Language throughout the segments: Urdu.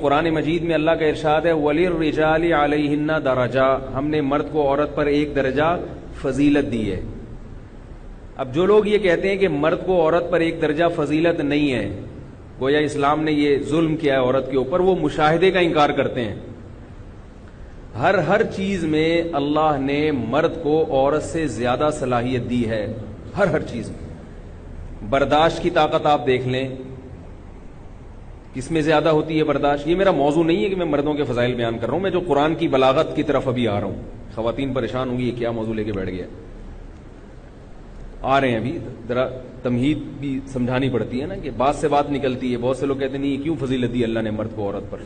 قرآن مجید میں اللہ کا ارشاد ہے وَلِلرِّجَالِ عَلَيْهِنَّ دَرَجَةٌ، ہم نے مرد کو عورت پر ایک درجہ فضیلت دی ہے۔ اب جو لوگ یہ کہتے ہیں کہ مرد کو عورت پر ایک درجہ فضیلت نہیں ہے، گویا اسلام نے یہ ظلم کیا ہے عورت کے اوپر، وہ مشاہدے کا انکار کرتے ہیں۔ ہر چیز میں اللہ نے مرد کو عورت سے زیادہ صلاحیت دی ہے، ہر چیز میں۔ برداشت کی طاقت آپ دیکھ لیں، کس میں زیادہ ہوتی ہے برداشت؟ یہ میرا موضوع نہیں ہے کہ میں مردوں کے فضائل بیان کر رہا ہوں، میں جو قرآن کی بلاغت کی طرف ابھی آ رہا ہوں۔ خواتین پریشان ہوں گی یہ کیا موضوع لے کے بیٹھ گیا، آ رہے ہیں ابھی، ذرا تمہید بھی سمجھانی پڑتی ہے نا، کہ بات سے بات نکلتی ہے۔ بہت سے لوگ کہتے ہیں نہیں یہ کیوں فضیلت دی اللہ نے مرد کو عورت پر؟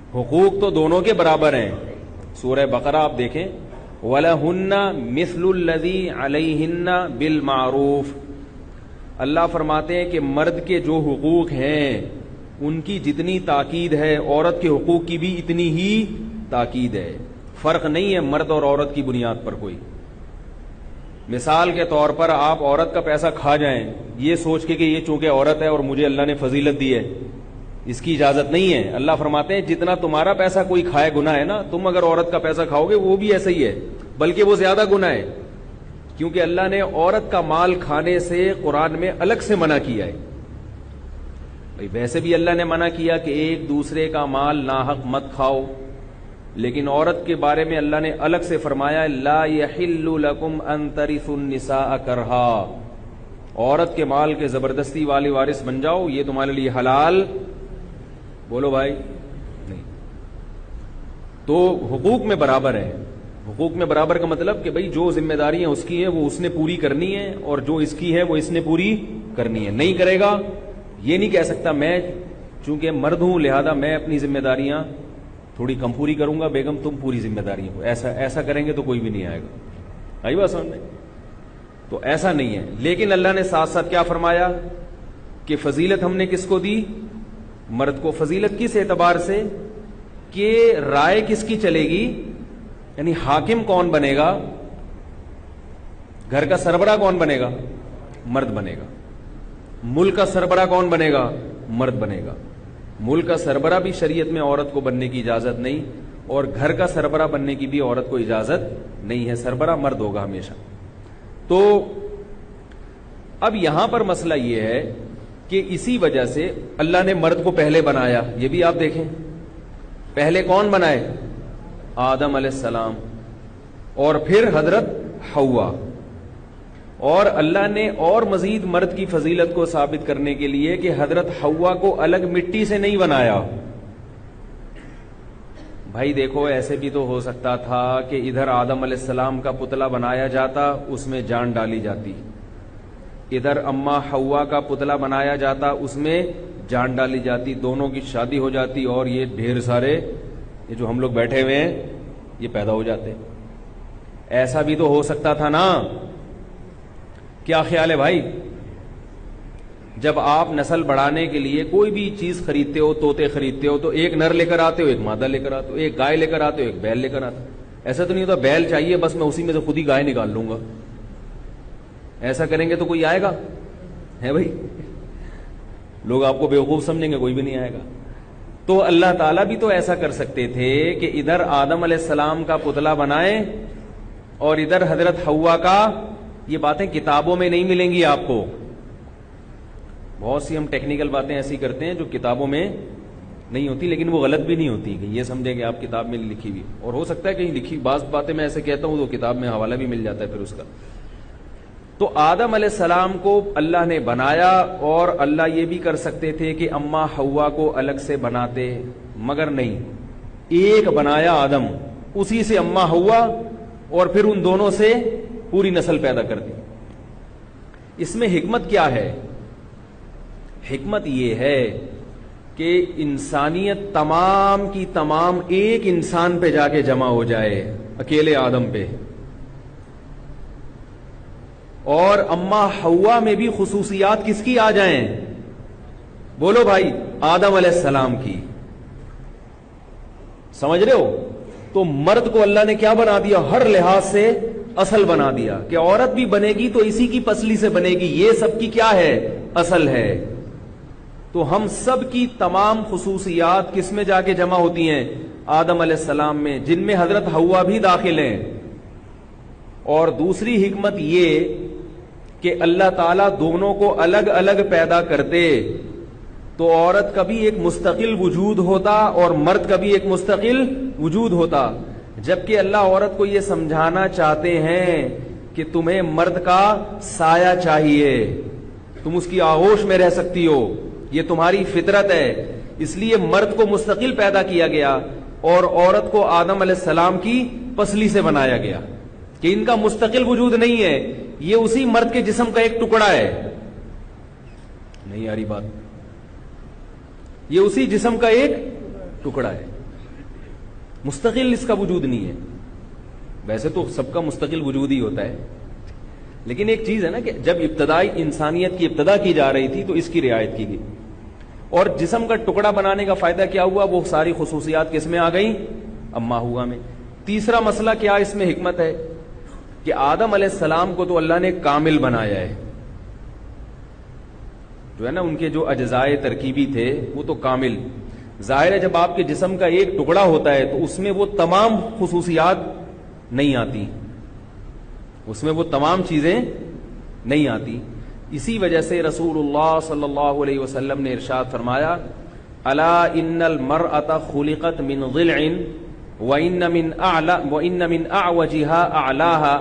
حقوق تو دونوں کے برابر ہیں۔ سورہ بقرہ آپ دیکھیں، وَلَهُنَّ مِثْلُ الَّذِي عَلَيْهِنَّ بِالْمَعْرُوفِ، اللہ فرماتے ہیں کہ مرد کے جو حقوق ہیں ان کی جتنی تاکید ہے عورت کے حقوق کی بھی اتنی ہی تاکید ہے، فرق نہیں ہے مرد اور عورت کی بنیاد پر کوئی۔ مثال کے طور پر آپ عورت کا پیسہ کھا جائیں یہ سوچ کے کہ یہ چونکہ عورت ہے اور مجھے اللہ نے فضیلت دی ہے، اس کی اجازت نہیں ہے۔ اللہ فرماتے ہیں جتنا تمہارا پیسہ کوئی کھائے گناہ ہے نا، تم اگر عورت کا پیسہ کھاؤ گے وہ بھی ایسا ہی ہے، بلکہ وہ زیادہ گناہ ہے، کیونکہ اللہ نے عورت کا مال کھانے سے قرآن میں الگ سے منع کیا ہے۔ بھائی ویسے بھی اللہ نے منع کیا کہ ایک دوسرے کا مال ناحق مت کھاؤ، لیکن عورت کے بارے میں اللہ نے الگ سے فرمایا لا یحل لکم ان ترثوا النساء کرہا، عورت کے مال کے زبردستی والے وارث بن جاؤ یہ تمہارے لیے حلال، بولو بھائی نہیں۔ تو حقوق میں برابر ہے۔ حقوق میں برابر کا مطلب کہ بھائی جو ذمہ داریاں اس کی ہیں وہ اس نے پوری کرنی ہے، اور جو اس کی ہے وہ اس نے پوری کرنی ہے۔ نہیں کرے گا یہ نہیں کہہ سکتا میں چونکہ مرد ہوں لہذا میں اپنی ذمہ داریاں تھوڑی کم پوری کروں گا، بیگم تم پوری ذمہ داریاں کو، ایسا کریں گے تو کوئی بھی نہیں آئے گا۔ آئی بات سمجھ میں؟ تو ایسا نہیں ہے۔ لیکن اللہ نے ساتھ ساتھ کیا فرمایا کہ فضیلت ہم نے کس کو دی؟ مرد کو۔ فضیلت کس اعتبار سے کہ رائے کس کی چلے گی، یعنی حاکم کون بنے گا، گھر کا سربراہ کون بنے گا؟ مرد بنے گا۔ ملک کا سربراہ کون بنے گا؟ مرد بنے گا۔ ملک کا سربراہ بھی شریعت میں عورت کو بننے کی اجازت نہیں، اور گھر کا سربراہ بننے کی بھی عورت کو اجازت نہیں ہے، سربراہ مرد ہوگا ہمیشہ۔ تو اب یہاں پر مسئلہ یہ ہے کہ اسی وجہ سے اللہ نے مرد کو پہلے بنایا، یہ بھی آپ دیکھیں پہلے کون بنائے؟ آدم علیہ السلام، اور پھر حضرت حوا۔ اور اللہ نے اور مزید مرد کی فضیلت کو ثابت کرنے کے لیے کہ حضرت حوا کو الگ مٹی سے نہیں بنایا۔ بھائی دیکھو ایسے بھی تو ہو سکتا تھا کہ ادھر آدم علیہ السلام کا پتلا بنایا جاتا، اس میں جان ڈالی جاتی، ادھر اما حوا کا پتلا بنایا جاتا، اس میں جان ڈالی جاتی، دونوں کی شادی ہو جاتی، اور یہ ڈھیر سارے یہ جو ہم لوگ بیٹھے ہوئے ہیں یہ پیدا ہو جاتے۔ ایسا بھی تو ہو سکتا تھا نا؟ کیا خیال ہے بھائی؟ جب آپ نسل بڑھانے کے لیے کوئی بھی چیز خریدتے ہو، طوطے خریدتے ہو، تو ایک نر لے کر آتے ہو، ایک مادہ لے کر آتے ہو، ایک گائے لے کر آتے ہو، ایک بیل لے کر آتے ہو۔ ایسا تو نہیں ہوتا بیل چاہیے بس میں اسی میں سے خود ہی گائے نکال لوں گا، ایسا کریں گے تو کوئی آئے گا؟ ہے بھائی؟ لوگ آپ کو بیوقوف سمجھیں گے، کوئی بھی نہیں آئے گا۔ تو اللہ تعالیٰ بھی تو ایسا کر سکتے تھے کہ ادھر آدم علیہ السلام کا پتلا بنائے اور ادھر حضرت حوا کا۔ یہ باتیں کتابوں میں نہیں ملیں گی آپ کو، بہت سی ہم ٹیکنیکل باتیں ایسی کرتے ہیں جو کتابوں میں نہیں ہوتی، لیکن وہ غلط بھی نہیں ہوتی کہ یہ سمجھے کہ آپ کتاب میں لکھی ہوئی، اور ہو سکتا ہے کہیں لکھی بعض باتیں میں ایسے کہتا ہوں تو کتاب میں حوالہ بھی مل جاتا ہے پھر اس کا۔ تو آدم علیہ السلام کو اللہ نے بنایا، اور اللہ یہ بھی کر سکتے تھے کہ اما حوا کو الگ سے بناتے، مگر نہیں، ایک بنایا آدم، اسی سے اما حوا، اور پھر ان دونوں سے پوری نسل پیدا کر دی۔ اس میں حکمت کیا ہے؟ حکمت یہ ہے کہ انسانیت تمام کی تمام ایک انسان پہ جا کے جمع ہو جائے، اکیلے آدم پہ، اور اما حوا میں بھی خصوصیات کس کی آ جائیں؟ بولو بھائی، آدم علیہ السلام کی۔ سمجھ رہے ہو؟ تو مرد کو اللہ نے کیا بنا دیا؟ ہر لحاظ سے اصل بنا دیا کہ عورت بھی بنے گی تو اسی کی پسلی سے بنے گی، یہ سب کی کیا ہے؟ اصل ہے۔ تو تو ہم سب کی تمام خصوصیات کس میں جا کے جمع ہوتی ہیں؟ آدم علیہ السلام میں، جن میں حضرت حوا بھی داخل ہیں. اور دوسری حکمت یہ کہ اللہ تعالیٰ دونوں کو الگ الگ پیدا کرتے تو عورت کا بھی ایک مستقل وجود ہوتا اور مرد کا بھی ایک مستقل وجود ہوتا، جبکہ اللہ عورت کو یہ سمجھانا چاہتے ہیں کہ تمہیں مرد کا سایہ چاہیے، تم اس کی آغوش میں رہ سکتی ہو، یہ تمہاری فطرت ہے. اس لیے مرد کو مستقل پیدا کیا گیا اور عورت کو آدم علیہ السلام کی پسلی سے بنایا گیا کہ ان کا مستقل وجود نہیں ہے، یہ اسی مرد کے جسم کا ایک ٹکڑا ہے. نہیں آ رہی بات؟ یہ اسی جسم کا ایک ٹکڑا ہے، مستقل اس کا وجود نہیں ہے. ویسے تو سب کا مستقل وجود ہی ہوتا ہے، لیکن ایک چیز ہے نا کہ جب ابتدائی انسانیت کی ابتدا کی جا رہی تھی تو اس کی رعایت کی گئی. اور جسم کا ٹکڑا بنانے کا فائدہ کیا ہوا؟ وہ ساری خصوصیات کس میں آ گئیں؟ اما ہوا میں. تیسرا مسئلہ کیا اس میں حکمت ہے کہ آدم علیہ السلام کو تو اللہ نے کامل بنایا ہے، جو ہے نا ان کے جو اجزائے ترکیبی تھے وہ تو کامل. ظاہر ہے جب آپ کے جسم کا ایک ٹکڑا ہوتا ہے تو اس میں وہ تمام خصوصیات نہیں آتی، اس میں وہ تمام چیزیں نہیں آتی. اسی وجہ سے رسول اللہ صلی اللہ علیہ وسلم نے ارشاد فرمایا الا ان المرأة خلقت من ضلع وان من اعوجها اعلاها.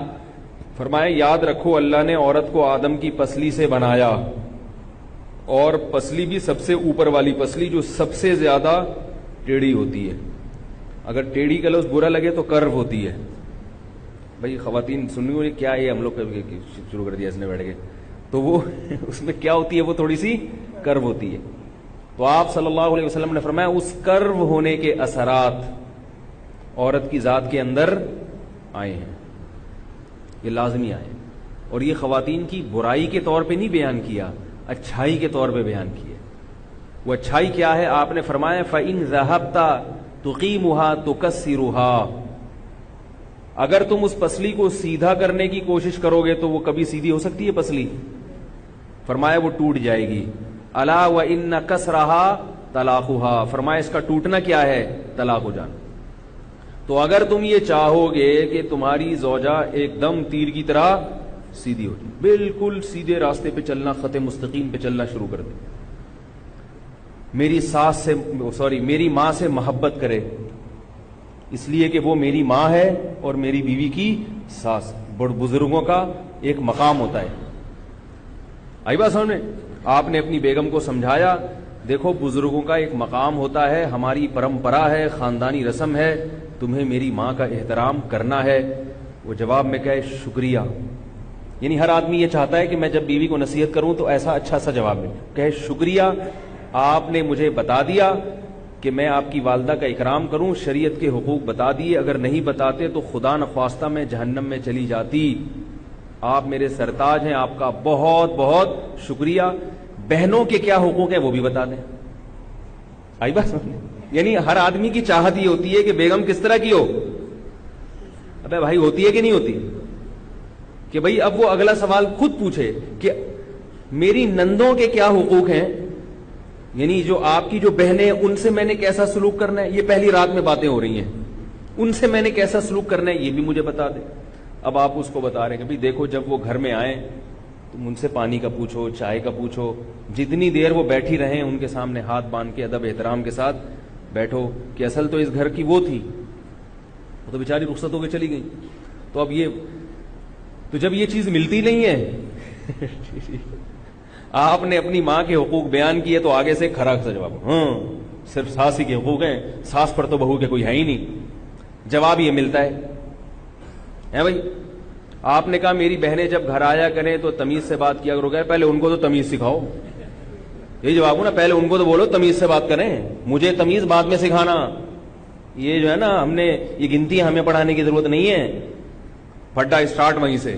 فرمایا یاد رکھو اللہ نے عورت کو آدم کی پسلی سے بنایا، اور پسلی بھی سب سے اوپر والی پسلی جو سب سے زیادہ ٹیڑھی ہوتی ہے. اگر ٹیڑھی کا لفظ برا لگے تو کرو ہوتی ہے. بھائی خواتین سننی ہوئی کیا ہے، ہم لوگ شروع کر دیا اس نے بیٹھ کے، تو وہ اس میں کیا ہوتی ہے؟ وہ تھوڑی سی کرو ہوتی ہے. تو آپ صلی اللہ علیہ وسلم نے فرمایا اس کرو ہونے کے اثرات عورت کی ذات کے اندر آئے ہیں، یہ لازمی آئے. اور یہ خواتین کی برائی کے طور پہ نہیں بیان کیا، اچھائی کے طور پہ بیان کیے. وہ اچھائی کیا ہے؟ آپ نے فرمایا فَإِن ذَهَبْتَ تُقِيمُهَا تُكَسِّرُهَا. اگر تم اس پسلی کو سیدھا کرنے کی کوشش کرو گے تو وہ کبھی سیدھی ہو سکتی ہے پسلی؟ فرمایا وہ ٹوٹ جائے گی. الا وَإِنَّ كَسْرَهَا طَلَاقُهَا. فرمایا اس کا ٹوٹنا کیا ہے؟ طلاق ہو جانا. تو اگر تم یہ چاہو گے کہ تمہاری زوجہ ایک دم تیر کی طرح سیدھی ہو جائے، بالکل سیدھے راستے پہ چلنا، خط مستقیم پہ چلنا شروع کر دے، میری ماں سے محبت کرے اس لیے کہ وہ میری ماں ہے اور میری بیوی کی ساس. بزرگوں کا ایک مقام ہوتا ہے. آئی بات سمجھ میں؟ آپ نے اپنی بیگم کو سمجھایا دیکھو بزرگوں کا ایک مقام ہوتا ہے، ہماری پرمپرا ہے، خاندانی رسم ہے، تمہیں میری ماں کا احترام کرنا ہے. وہ جواب میں کہے شکریہ. یعنی ہر آدمی یہ چاہتا ہے کہ میں جب بیوی کو نصیحت کروں تو ایسا اچھا سا جواب ملے، کہے شکریہ آپ نے مجھے بتا دیا کہ میں آپ کی والدہ کا اکرام کروں، شریعت کے حقوق بتا دیے، اگر نہیں بتاتے تو خدا نخواستہ میں جہنم میں چلی جاتی. آپ میرے سرتاج ہیں، آپ کا بہت بہت شکریہ. بہنوں کے کیا حقوق ہیں وہ بھی بتا دیں. آئی بات سمجھنے؟ یعنی ہر آدمی کی چاہت یہ ہوتی ہے کہ بیگم کس طرح کی ہو. ابے بھائی ہوتی ہے کہ نہیں ہوتی؟ کہ بھائی اب وہ اگلا سوال خود پوچھے کہ میری نندوں کے کیا حقوق ہیں، یعنی جو آپ کی جو بہنیں ان سے میں نے کیسا سلوک کرنا ہے. یہ پہلی رات میں باتیں ہو رہی ہیں، ان سے میں نے کیسا سلوک کرنا ہے یہ بھی مجھے بتا دیں. اب آپ اس کو بتا رہے ہیں کہ بھائی دیکھو جب وہ گھر میں آئیں تم ان سے پانی کا پوچھو، چائے کا پوچھو، جتنی دیر وہ بیٹھی رہیں ان کے سامنے ہاتھ باندھ کے ادب احترام کے ساتھ بیٹھو. کہ اصل تو اس گھر کی وہ تھی، وہ تو بیچاری رخصت ہو کے چلی گئی. تو اب یہ تو جب یہ چیز ملتی نہیں ہے آپ نے اپنی ماں کے حقوق بیان کیے تو آگے سے کھرا سا جواب، ہاں صرف ساس ہی کے حقوق ہیں، ساس پر تو بہو کے کوئی ہے ہی نہیں. جواب یہ ملتا ہے بھائی آپ نے کہا میری بہنیں جب گھر آیا کریں تو تمیز سے بات کیا کرو. گئے پہلے ان کو تو تمیز سکھاؤ. یہی جواب ہو نا، پہلے ان کو تو بولو تمیز سے بات کریں، مجھے تمیز بعد میں سکھانا. یہ جو ہے نا ہم نے یہ گنتی ہمیں پڑھانے کی ضرورت نہیں ہے، پھڈا اسٹارٹ وہیں سے.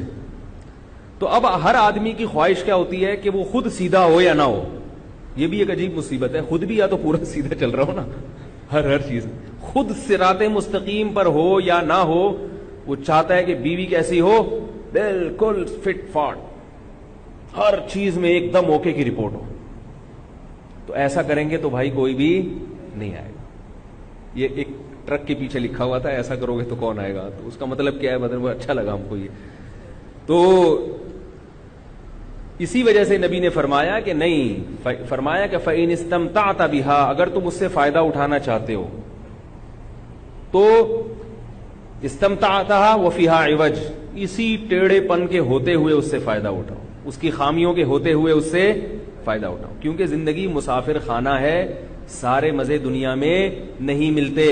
تو اب ہر آدمی کی خواہش کیا ہوتی ہے کہ وہ خود سیدھا ہو یا نہ ہو. یہ بھی ایک عجیب مصیبت ہے، خود بھی یا تو پورا سیدھا چل رہا ہو نا ہر چیز، خود صراط مستقیم پر ہو یا نہ ہو. وہ چاہتا ہے کہ بیوی کیسی ہو، بالکل فٹ فاٹ، ہر چیز میں ایک دم اوکے کی رپورٹ ہو. تو ایسا کریں گے تو بھائی کوئی بھی نہیں آئے گا. یہ ایک ٹرک کے پیچھے لکھا ہوا تھا ایسا کرو گے تو کون آئے گا, تو اس کا مطلب کیا ہے بدن وہ اچھا لگا ہم کو یہ. تو اسی وجہ سے نبی نے فرمایا کہ نہیں, فرمایا کہ فَإِنِ اسْتَمْتَعْتَ بِهَا, اگر تم اس سے فائدہ اٹھانا چاہتے ہو تو استمتعتها وفيها عوج, اسی ٹیڑھے پن کے ہوتے ہوئے اس سے فائدہ اٹھاؤ, اس کی خامیوں کے ہوتے ہوئے اس سے فائدہ اٹھاؤ, کیونکہ زندگی مسافر خانہ ہے, سارے مزے دنیا میں نہیں ملتے.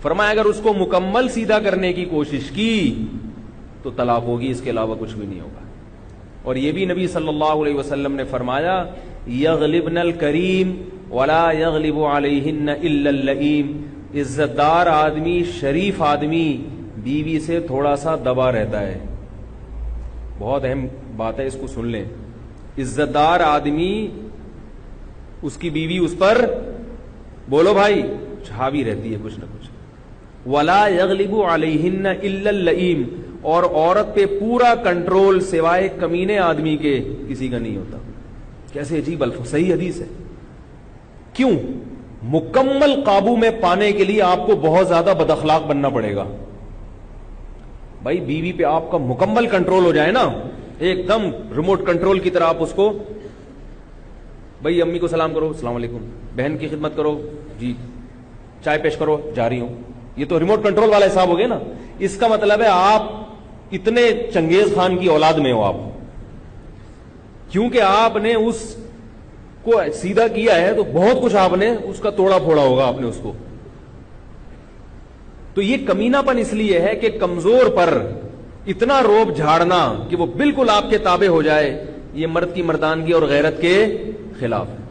فرمایا اگر اس کو مکمل سیدھا کرنے کی کوشش کی تو طلاق ہوگی, اس کے علاوہ کچھ بھی نہیں ہوگا. اور یہ بھی نبی صلی اللہ علیہ وسلم نے فرمایا یغلبن الکریم ولا یغلب علیہن الا اللئیم, عزت دار آدمی, شریف آدمی بیوی سے تھوڑا سا دبا رہتا ہے. بہت اہم بات ہے, اس کو سن لیں. عزت دار آدمی, اس کی بیوی اس پر بولو بھائی حاوی رہتی ہے کچھ نہ کچھ. ولا یغلب علیہن الا اللئیم, اور عورت پہ پورا کنٹرول سوائے کمینے آدمی کے کسی کا نہیں ہوتا. کیسے عجیب الفاظ, صحیح حدیث ہے. کیوں؟ مکمل قابو میں پانے کے لیے آپ کو بہت زیادہ بد اخلاق بننا پڑے گا. بھائی بیوی پہ آپ کا مکمل کنٹرول ہو جائے نا, ایک دم ریموٹ کنٹرول کی طرح آپ اس کو, بھائی امی کو سلام کرو, السلام علیکم, بہن کی خدمت کرو, جی چائے پیش کرو, جا رہی ہوں. یہ تو ریموٹ کنٹرول والا حساب ہو گیا نا. اس کا مطلب ہے آپ اتنے چنگیز خان کی اولاد میں ہو آپ, کیونکہ آپ نے اس کو سیدھا کیا ہے تو بہت کچھ آپ نے اس کا توڑا پھوڑا ہوگا آپ نے اس کو. تو یہ کمینہ پن اس لیے ہے کہ کمزور پر اتنا روب جھاڑنا کہ وہ بالکل آپ کے تابع ہو جائے, یہ مرد کی مردانگی اور غیرت کے خلاف ہے.